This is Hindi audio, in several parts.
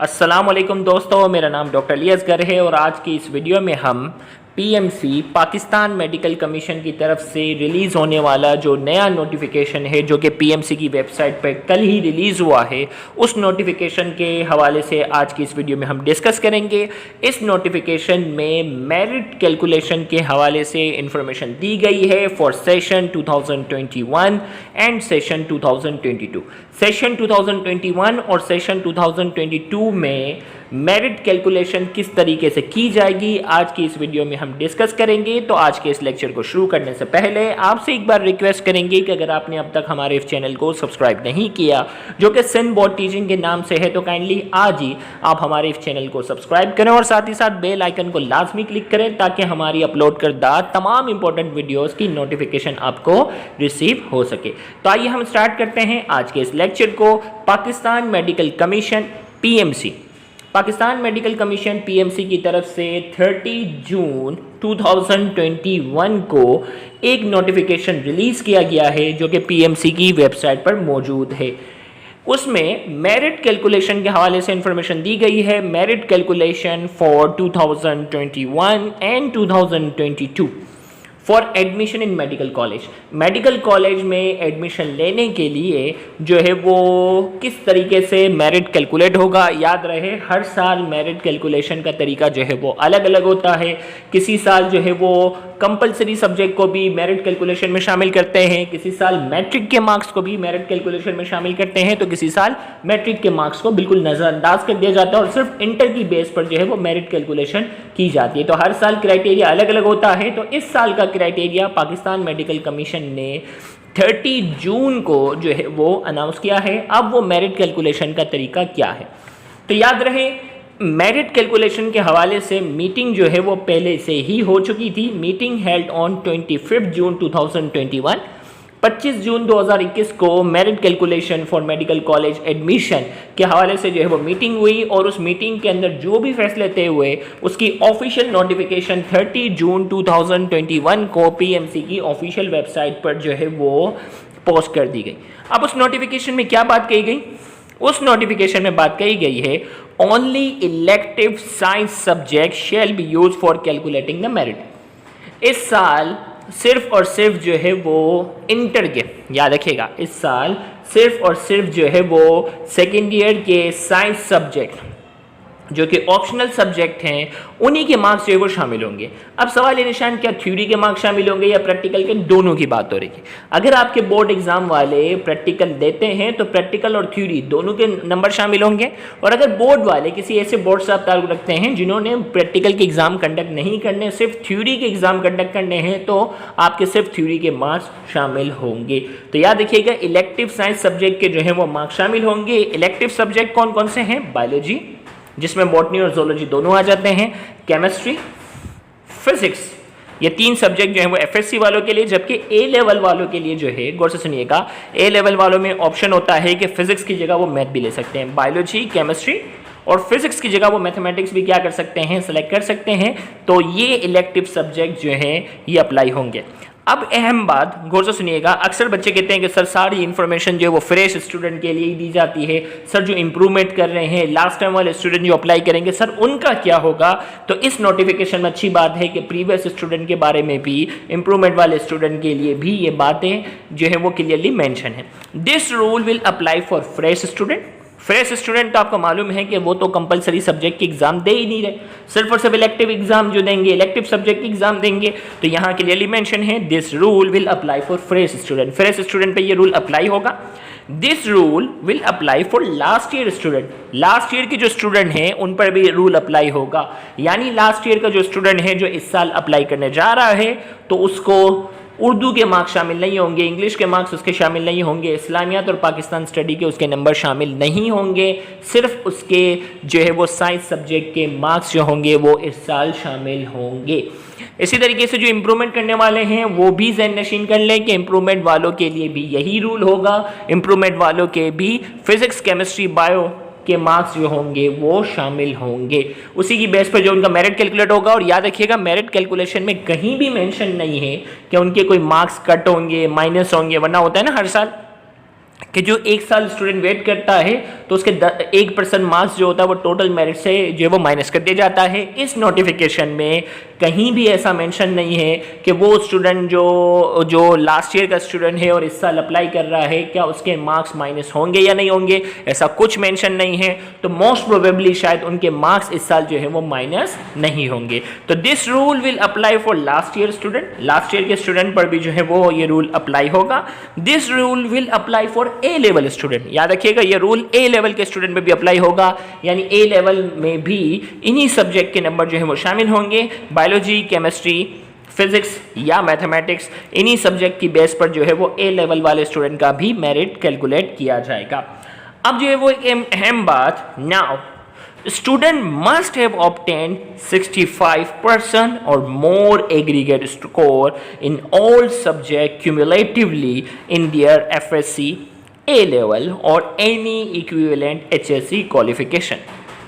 अस्सलाम वालेकुम दोस्तों, मेरा नाम डॉक्टर अली असगर है और आज की इस वीडियो में हम पीएमसी पाकिस्तान मेडिकल कमीशन की तरफ से रिलीज़ होने वाला जो नया नोटिफिकेशन है जो कि पीएमसी की वेबसाइट पर कल ही रिलीज़ हुआ है, उस नोटिफिकेशन के हवाले से आज की इस वीडियो में हम डिस्कस करेंगे। इस नोटिफिकेशन में मेरिट कैलकुलेशन के हवाले से इंफॉर्मेशन दी गई है for session 2021 and session 2022। Session 2021 और सेशन 2022 में मेरिट कैलकुलेशन किस तरीके से की जाएगी आज की इस वीडियो में हम डिस्कस करेंगे। तो आज के इस लेक्चर को शुरू करने से पहले आपसे एक बार रिक्वेस्ट करेंगे कि अगर आपने अब तक हमारे इस चैनल को सब्सक्राइब नहीं किया जो कि सिंध बोर्ड टीचिंग के नाम से है, तो काइंडली आज ही आप हमारे इस चैनल को सब्सक्राइब करें और साथ ही साथ बेल आइकन को लाजमी क्लिक करें ताकि हमारी अपलोड करदा तमाम इंपॉर्टेंट वीडियोज़ की नोटिफिकेशन आपको रिसीव हो सके। तो आइए हम स्टार्ट करते हैं आज के इस लेक्चर को। Pakistan medical commission PMC, Pakistan medical commission PMC की तरफ से 30 जून 2021 को एक नोटिफिकेशन रिलीज़ किया गया है जो कि पीएमसी की वेबसाइट पर मौजूद है। उसमें मेरिट कैलकुलेशन के हवाले से इंफॉर्मेशन दी गई है। Merit calculation for 2021 and 2022 for admission in medical college. Medical college में एडमिशन लेने के लिए जो है वो किस तरीके से मेरिट कैलकुलेट होगा। याद रहे हर साल मेरिट कैलकुलेशन का तरीका जो है वो अलग अलग होता है। किसी साल जो है वो कंपलसरी सब्जेक्ट को भी मेरिट कैलकुलेशन में शामिल करते हैं, किसी साल मैट्रिक के मार्क्स को भी मेरिट कैलकुलेशन में शामिल करते हैं, तो किसी साल मैट्रिक के मार्क्स को बिल्कुल नज़रअंदाज कर दिया जाता है और सिर्फ इंटर की बेस पर जो है वो मेरिट कैलकुलेशन की जाती है। तो हर साल क्राइटेरिया अलग अलग होता है। तो इस साल का क्राइटेरिया पाकिस्तान मेडिकल कमीशन ने 30 जून को जो है वो अनाउंस किया है। अब वो मेरिट कैलकुलेशन का तरीका क्या है, तो याद रहे मेरिट कैलकुलेशन के हवाले से मीटिंग जो है वो पहले से ही हो चुकी थी। मीटिंग हेल्ड ऑन 25 जून 2021। 25 जून 2021 को merit calculation for medical college admission के हवाले से जो है वो मीटिंग हुई और उस मीटिंग के अंदर जो भी फैसले तय हुए उसकी ऑफिशियल नोटिफिकेशन 30 जून 2021 को पीएमसी की ऑफिशियल वेबसाइट पर जो है वो पोस्ट कर दी गई। अब उस नोटिफिकेशन में क्या बात कही गई? उस नोटिफिकेशन में बात कही गई है only elective science subject shall be use for calculating the merit. इस साल सिर्फ और सिर्फ जो है वो इंटर के, याद रखिएगा इस साल सिर्फ और सिर्फ जो है वो सेकेंड ईयर के साइंस सब्जेक्ट जो कि ऑप्शनल सब्जेक्ट हैं उन्हीं के मार्क्स जो है वो शामिल होंगे। अब सवाल ये निशान, क्या थ्योरी के मार्क्स शामिल होंगे या प्रैक्टिकल के? दोनों की बात हो रही है। अगर आपके बोर्ड एग्जाम वाले प्रैक्टिकल देते हैं तो प्रैक्टिकल और थ्योरी दोनों के नंबर शामिल होंगे, और अगर बोर्ड वाले किसी ऐसे बोर्ड से आप ताल्लुक रखते हैं जिन्होंने प्रैक्टिकल के एग्जाम कंडक्ट नहीं करने, सिर्फ थ्योरी के एग्जाम कंडक्ट करने हैं, तो आपके सिर्फ थ्योरी के मार्क्स शामिल होंगे। तो याद रखिएगा इलेक्टिव साइंस सब्जेक्ट के जो है वो मार्क्स शामिल होंगे। इलेक्टिव सब्जेक्ट कौन कौन से हैं? बायोलॉजी, जिसमें बॉटनी और जोलॉजी दोनों आ जाते हैं, केमिस्ट्री, फिजिक्स, ये 3 सब्जेक्ट जो हैं वो एफएससी वालों के लिए, जबकि ए लेवल वालों के लिए जो है, गौर से सुनिएगा, ए लेवल वालों में ऑप्शन होता है कि फिजिक्स की जगह वो मैथ भी ले सकते हैं। बायोलॉजी, केमिस्ट्री और फिजिक्स की जगह वो मैथमेटिक्स भी क्या कर सकते हैं, सेलेक्ट कर सकते हैं। तो ये इलेक्टिव सब्जेक्ट जो हैं ये अप्लाई होंगे। अब अहम बात गौर से सुनिएगा, अक्सर बच्चे कहते हैं कि सर सारी इन्फॉर्मेशन जो है वो फ्रेश स्टूडेंट के लिए ही दी जाती है, सर जो इम्प्रूवमेंट कर रहे हैं लास्ट टाइम वाले स्टूडेंट जो अप्लाई करेंगे सर उनका क्या होगा? तो इस नोटिफिकेशन में अच्छी बात है कि प्रीवियस स्टूडेंट के बारे में भी, इम्प्रूवमेंट वाले स्टूडेंट के लिए भी ये बातें जो है वो क्लियरली मेंशन है। This rule will apply for fresh student. Fresh student तो आपको मालूम है कि वो तो कंपलसरी सब्जेक्ट की एग्जाम दे ही नहीं रहे, सिर्फ और सिर्फ इलेक्टिव एग्जाम जो देंगे, इलेक्टिव सब्जेक्ट की एग्जाम देंगे। तो यहाँ क्लियरली मेंशन है this rule will apply for fresh student. Fresh student पे ये रूल अप्लाई होगा। This rule will apply for last year student. Last year के जो स्टूडेंट हैं उन पर भी रूल अप्लाई होगा, यानी लास्ट ईयर का जो स्टूडेंट है जो इस साल अप्लाई करने जा रहा है तो उसको उर्दू के मार्क्स शामिल नहीं होंगे, इंग्लिश के मार्क्स उसके शामिल नहीं होंगे, इस्लामियात और पाकिस्तान स्टडी के उसके नंबर शामिल नहीं होंगे, सिर्फ उसके जो है वो साइंस सब्जेक्ट के मार्क्स जो होंगे वो इस साल शामिल होंगे। इसी तरीके से जो इम्प्रूवमेंट करने वाले हैं वो भी ज़हन नशीन कर लें कि इम्प्रूवमेंट वालों के लिए भी यही रूल होगा। इम्प्रूवमेंट वालों के भी फिजिक्स, केमिस्ट्री, बायो के मार्क्स जो होंगे वो शामिल होंगे, उसी की बेस पर जो उनका मेरिट कैलकुलेट होगा। और याद रखिएगा मेरिट कैलकुलेशन में कहीं भी मेंशन नहीं है कि उनके कोई मार्क्स कट होंगे, माइनस होंगे, वरना होता है ना हर साल कि जो एक साल स्टूडेंट वेट करता है तो उसके 1% मार्क्स जो होता है वो टोटल मेरिट से जो है वो माइनस कर दिया जाता है। इस नोटिफिकेशन में कहीं भी ऐसा मेंशन नहीं है कि वो स्टूडेंट जो लास्ट ईयर का स्टूडेंट है और इस साल अप्लाई कर रहा है क्या उसके मार्क्स माइनस होंगे या नहीं होंगे, ऐसा कुछ मेंशन नहीं है। तो मोस्ट प्रोबेबली शायद उनके मार्क्स इस साल जो है वो माइनस नहीं होंगे। तो this rule will apply for last year student, last year के स्टूडेंट पर भी जो है वो ये रूल अप्लाई होगा। This rule will apply for a level student, याद रखिएगा ये रूल ए लेवल के स्टूडेंट में भी अप्लाई होगा, यानी ए लेवल में भी इन्हीं सब्जेक्ट के नंबर जो है वो शामिल होंगे। बायोलॉजी, केमिस्ट्री, फिजिक्स या मैथमेटिक्स, इन्हीं सब्जेक्ट की बेस पर जो है वो ए लेवल वाले स्टूडेंट का भी मेरिट कैलकुलेट किया जाएगा। अब जो है वो एक अहम बात, now student must have obtained 65% or more aggregate score in all subjects cumulatively in their FSC, A level or any equivalent HSC qualification।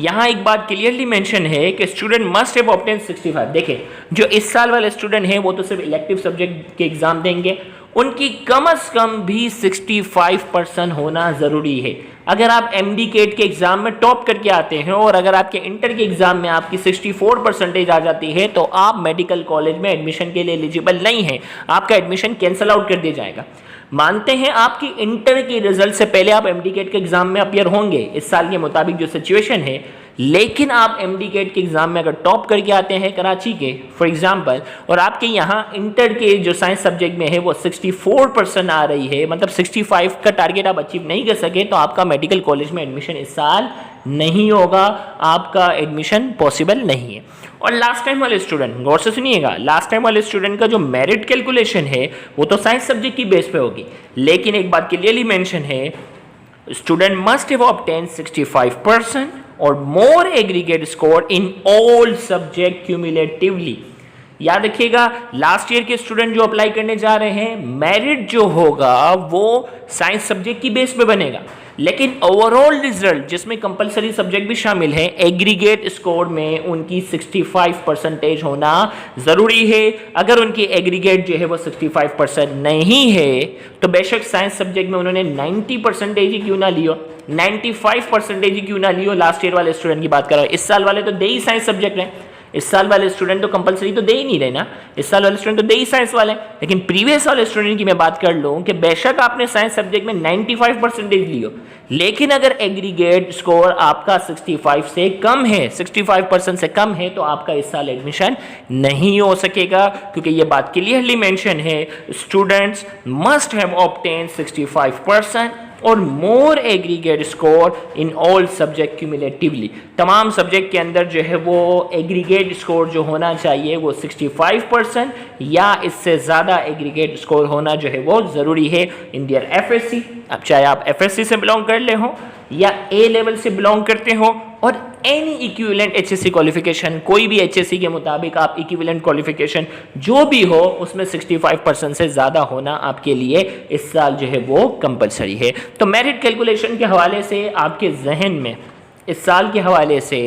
यहाँ एक बात क्लियरली मेंशन है कि स्टूडेंट मस्ट हैव ऑब्टेन 65। देखें जो इस साल वाले स्टूडेंट हैं वो तो सिर्फ इलेक्टिव सब्जेक्ट के एग्जाम देंगे, उनकी कम से कम भी 65% होना ज़रूरी है। अगर आप MD केट के एग्ज़ाम में टॉप करके आते हैं और अगर आपके इंटर के एग्ज़ाम में आपकी 64% आ जाती है तो आप मेडिकल कॉलेज में एडमिशन के लिए एलिजिबल नहीं हैं, आपका एडमिशन कैंसिल आउट कर दिया जाएगा। मानते हैं आपकी इंटर की रिजल्ट से पहले आप MD केट के एग्ज़ाम में अपियर होंगे इस साल के मुताबिक जो सिचुएशन है, लेकिन आप MD केट के एग्ज़ाम में अगर टॉप करके आते हैं कराची के फॉर एग्जांपल, और आपके यहाँ इंटर के जो साइंस सब्जेक्ट में है वो 64% आ रही है, मतलब 65 का टारगेट आप अचीव नहीं कर सके, तो आपका मेडिकल कॉलेज में एडमिशन इस साल नहीं होगा, आपका एडमिशन पॉसिबल नहीं है। और लास्ट टाइम वाले स्टूडेंट गौर से सुनिएगा, लास्ट टाइम वाले स्टूडेंट का जो मेरिट कैलकुलेशन है वो तो साइंस सब्जेक्ट की बेस पे होगी, लेकिन एक बात क्लियरली मेंशन है स्टूडेंट मस्ट हैव ऑब्टेन 65% और more aggregate score in all subject cumulatively. याद रखिएगा लास्ट ईयर के स्टूडेंट जो अप्लाई करने जा रहे हैं मेरिट जो होगा वो साइंस सब्जेक्ट की बेस पे बनेगा, लेकिन ओवरऑल रिजल्ट जिसमें कंपलसरी सब्जेक्ट भी शामिल है एग्रीगेट स्कोर में उनकी 65% होना ज़रूरी है। अगर उनकी एग्रीगेट जो है वो 65% नहीं है तो बेशक साइंस सब्जेक्ट में उन्होंने 90% ही क्यों ना लियो, 95% ही क्यों ना लियो। लास्ट ईयर वाले स्टूडेंट की बात कर रहा हूँ, इस साल वाले तो दे ही साइंस सब्जेक्ट हैं, इस साल वाले स्टूडेंट तो कंपलसरी तो दे ही नहीं रहे ना, इस साल वाले स्टूडेंट तो दे ही साइंस वाले, लेकिन प्रीवियस वाले स्टूडेंट की मैं बात कर लूँ कि बेशक आपने साइंस सब्जेक्ट में 95% लियो, लेकिन अगर एग्रीगेट स्कोर आपका 65 से कम है, 65% से कम है, तो आपका इस साल एडमिशन नहीं हो सकेगा, क्योंकि ये बात क्लियरली मेंशन है स्टूडेंट्स मस्ट हैव ऑब्टेन 65% और more aggregate score in all subject cumulatively. तमाम सब्जेक्ट के अंदर जो है वो एग्रीगेट स्कोर जो होना चाहिए वो 65% या इससे ज़्यादा एग्रीगेट स्कोर होना जो है वो ज़रूरी है इन दियर FSC। अब चाहे आप FSC से बिलोंग कर ले हो या A लेवल से बिलोंग करते हो, और एनी इक्विवेलेंट HSC क्वालिफिकेशन, कोई भी HSC के मुताबिक आप इक्विवेलेंट क्वालिफिकेशन जो भी हो उसमें 65% से ज़्यादा होना आपके लिए इस साल जो है वो कंपलसरी है। तो मेरिट कैलकुलेशन के हवाले से आपके जहन में इस साल के हवाले से,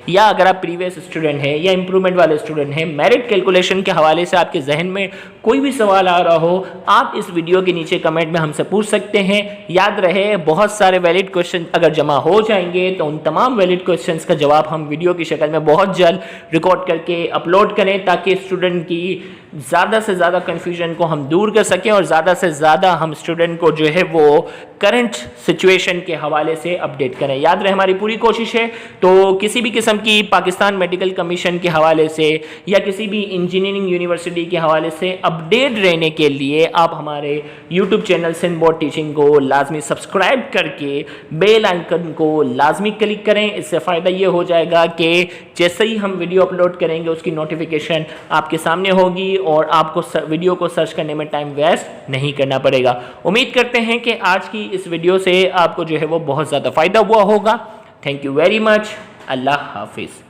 या अगर आप प्रीवियस स्टूडेंट हैं या इम्प्रूवमेंट वाले स्टूडेंट हैं, मेरिट कैलकुलेशन के हवाले से आपके जहन में कोई भी सवाल आ रहा हो, आप इस वीडियो के नीचे कमेंट में हमसे पूछ सकते हैं। याद रहे बहुत सारे वैलिड क्वेश्चन अगर जमा हो जाएंगे तो उन तमाम वैलिड क्वेश्चंस का जवाब हम वीडियो की शक्ल में बहुत जल्द रिकॉर्ड करके अपलोड करें, ताकि स्टूडेंट की ज़्यादा से ज़्यादा कन्फ्यूजन को हम दूर कर सकें और ज़्यादा से ज़्यादा हम स्टूडेंट को जो है वो करंट सिचुएशन के हवाले से अपडेट करें। याद रहे हमारी पूरी कोशिश है, तो किसी भी किस्म की पाकिस्तान मेडिकल कमीशन के हवाले से या किसी भी इंजीनियरिंग यूनिवर्सिटी के हवाले से अपडेट रहने के लिए आप हमारे YouTube channel Sindh board teaching को लाजमी सब्सक्राइब करके बेल आइकन को लाजमी क्लिक करें। इससे फ़ायदा ये हो जाएगा कि जैसे ही हम वीडियो अपलोड करेंगे उसकी नोटिफिकेशन आपके सामने होगी और आपको वीडियो को सर्च करने में टाइम वेस्ट नहीं करना पड़ेगा। उम्मीद करते हैं कि आज की इस वीडियो से आपको जो है वो बहुत ज़्यादा फ़ायदा हुआ होगा। Thank you very much. अल्लाह हाफिज़।